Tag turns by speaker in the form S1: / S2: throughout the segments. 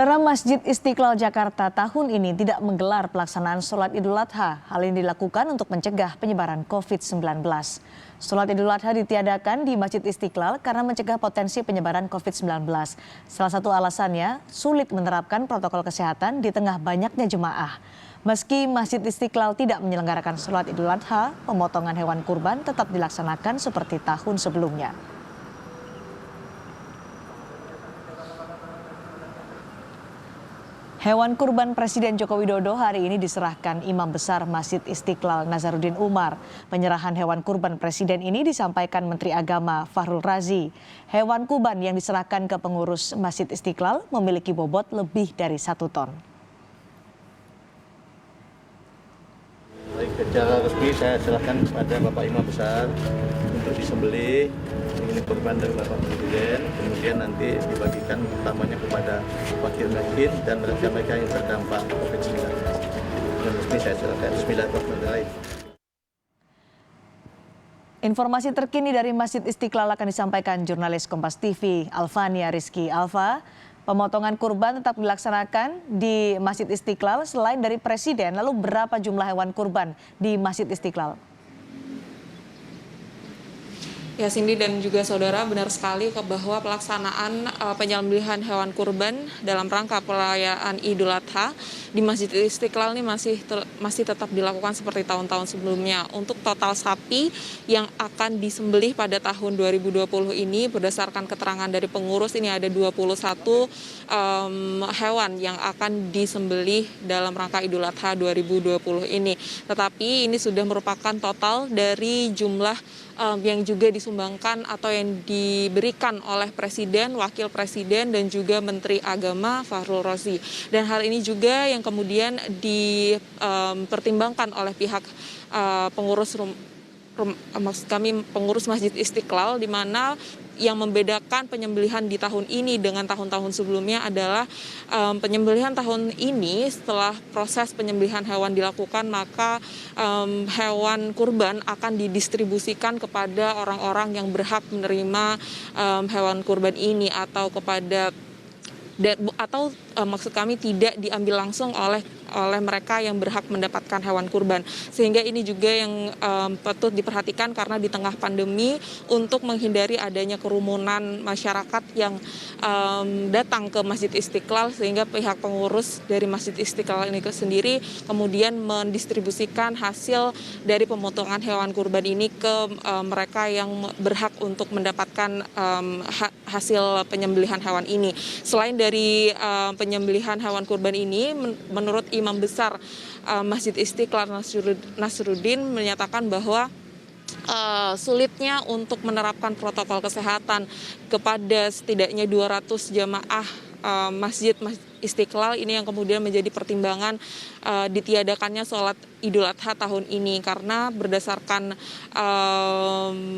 S1: Saudara, Masjid Istiqlal Jakarta tahun ini tidak menggelar pelaksanaan sholat Idul Adha. Hal ini dilakukan untuk mencegah penyebaran COVID-19. Sholat Idul Adha ditiadakan di Masjid Istiqlal karena mencegah potensi penyebaran COVID-19. Salah satu alasannya, sulit menerapkan protokol kesehatan di tengah banyaknya jemaah. Meski Masjid Istiqlal tidak menyelenggarakan sholat Idul Adha, pemotongan hewan kurban tetap dilaksanakan seperti tahun sebelumnya. Hewan kurban Presiden Joko Widodo hari ini diserahkan Imam Besar Masjid Istiqlal Nazaruddin Umar. Penyerahan hewan kurban Presiden ini disampaikan Menteri Agama Fahrul Razi. Hewan kurban yang diserahkan ke pengurus Masjid Istiqlal memiliki bobot lebih dari 1 ton.
S2: Baik, secara resmi saya serahkan kepada Bapak Imam Besar untuk disembelih. Ini kurban dari Bapak Presiden, kemudian nanti dibagikan utamanya kepada wakil miskin dan mereka yang terdampak COVID-19. Dan resmi saya serahkan. Bismillahirrahmanirrahim.
S1: Informasi terkini dari Masjid Istiqlal akan disampaikan jurnalis Kompas TV Alfania Rizky. Alfa, pemotongan kurban tetap dilaksanakan di Masjid Istiqlal selain dari Presiden. Lalu berapa jumlah hewan kurban di Masjid Istiqlal?
S3: Ya, Cindy dan juga saudara, benar sekali bahwa pelaksanaan penyembelihan hewan kurban dalam rangka perayaan Idul Adha di Masjid Istiqlal ini masih tetap dilakukan seperti tahun-tahun sebelumnya. Untuk total sapi yang akan disembelih pada tahun 2020 ini berdasarkan keterangan dari pengurus ini ada 21 hewan yang akan disembelih dalam rangka Idul Adha 2020 ini. Tetapi ini sudah merupakan total dari jumlah yang juga disumbangkan atau yang diberikan oleh Presiden, Wakil Presiden, dan juga Menteri Agama Fahrul Razi. Dan hal ini juga yang kemudian dipertimbangkan oleh pihak pengurus Masjid Istiqlal, di mana yang membedakan penyembelihan di tahun ini dengan tahun-tahun sebelumnya adalah penyembelihan tahun ini setelah proses penyembelihan hewan dilakukan, maka hewan kurban akan didistribusikan kepada orang-orang yang berhak menerima hewan kurban ini maksud kami tidak diambil langsung oleh mereka yang berhak mendapatkan hewan kurban. Sehingga ini juga yang patut diperhatikan karena di tengah pandemi untuk menghindari adanya kerumunan masyarakat yang datang ke Masjid Istiqlal, sehingga pihak pengurus dari Masjid Istiqlal ini sendiri kemudian mendistribusikan hasil dari pemotongan hewan kurban ini ke mereka yang berhak untuk mendapatkan hasil penyembelihan hewan ini. Selain dari penyembelihan hewan kurban ini, menurut Imam Besar Masjid Istiqlal Nazaruddin menyatakan bahwa sulitnya untuk menerapkan protokol kesehatan kepada setidaknya 200 jamaah Masjid Istiqlal ini yang kemudian menjadi pertimbangan ditiadakannya sholat Idul Adha tahun ini, karena berdasarkan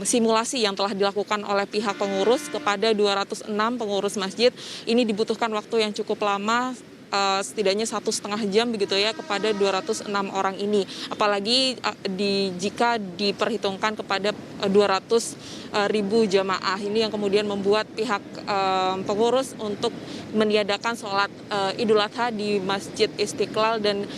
S3: simulasi yang telah dilakukan oleh pihak pengurus kepada 206 pengurus masjid, ini dibutuhkan waktu yang cukup lama, setidaknya 1,5 jam begitu ya, kepada 206 orang ini. Apalagi jika diperhitungkan kepada 200.000 jamaah ini yang kemudian membuat pihak pengurus untuk meniadakan sholat Idul Adha di Masjid Istiqlal dan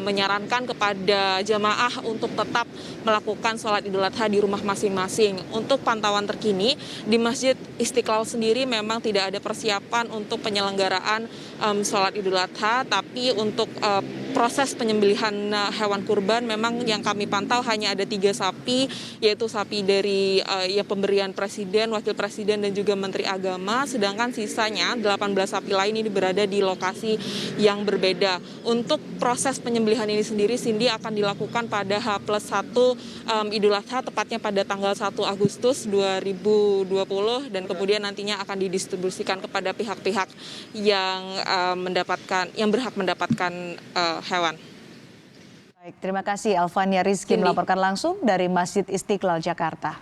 S3: menyarankan kepada jamaah untuk tetap melakukan sholat Idul Adha di rumah masing-masing. Untuk pantauan terkini di Masjid Istiqlal sendiri memang tidak ada persiapan untuk penyelenggaraan sholat Idul Adha, tapi untuk proses penyembelihan hewan kurban memang yang kami pantau hanya ada 3 sapi, yaitu sapi dari pemberian Presiden, Wakil Presiden, dan juga Menteri Agama, sedangkan sisanya 18 sapi lain ini berada di lokasi yang berbeda. Untuk proses penyembelihan ini sendiri, Cindy, akan dilakukan pada H+1 Idul Adha, tepatnya pada tanggal 1 Agustus 2020, dan kemudian nantinya akan didistribusikan kepada pihak-pihak yang berhak mendapatkan hewan.
S1: Baik, terima kasih Alfania Rizky melaporkan langsung dari Masjid Istiqlal Jakarta.